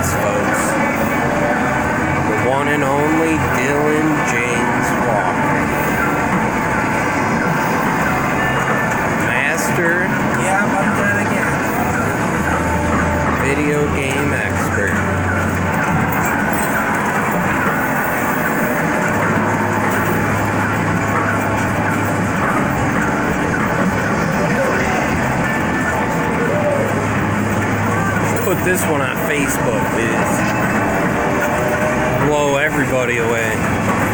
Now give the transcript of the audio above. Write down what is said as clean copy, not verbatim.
James, folks. The one and only Dylan James Walker. Master. Yeah, I'm done again. Video game expert. Put this one on Facebook, please. Blow everybody away.